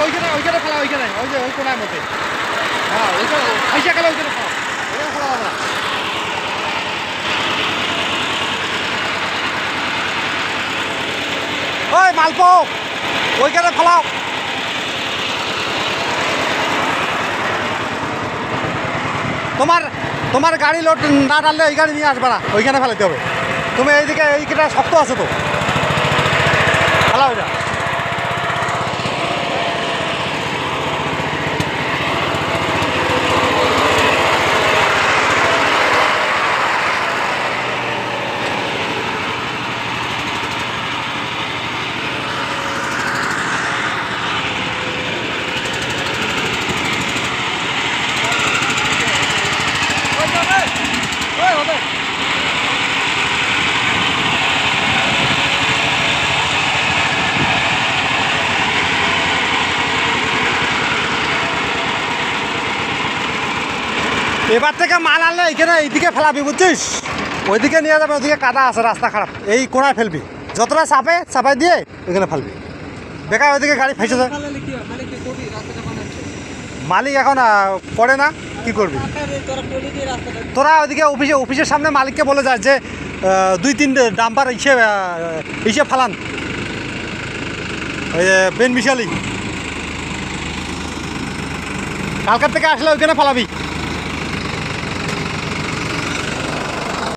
ওইখানে ফেলা ওইখানে ওই যে ওই কোনার মধ্যে হ্যাঁ ওইখানে খাইসা গেলে ওইখানে ফেলা ওইখানে ফেলা হবে না ওই মালপো ওইখানে ফেলাও তোমার গাড়ি লোড না টানলে এই গাড়ি নিয়ে আসবে না ওইখানে ফেলাতে হবে তুমি এইদিকে এইটা শক্ত আছে তো ফেলা ওইটা এবার থেকে মাল আনলে এইখানে এইদিকে ফেলাবি বুঝছিস ওইদিকে নিয়ে যাবে ওইদিকে কাদা আছে রাস্তা খারাপ এই কোনায় ফেলবি যতটা চাপাই দিয়ে ওইখানে ফেলবি বেকার ওইদিকে গাড়ি ফেসে যায় মালিক এখন করে না কি করবি তোরা ওইদিকে অফিসের সামনে মালিককে বলে যায় যে 2-3 ডাম্পার ইসে ফালান ওই বেন মিশালি কালকার থেকে আসলে ওইখানে ফালাবি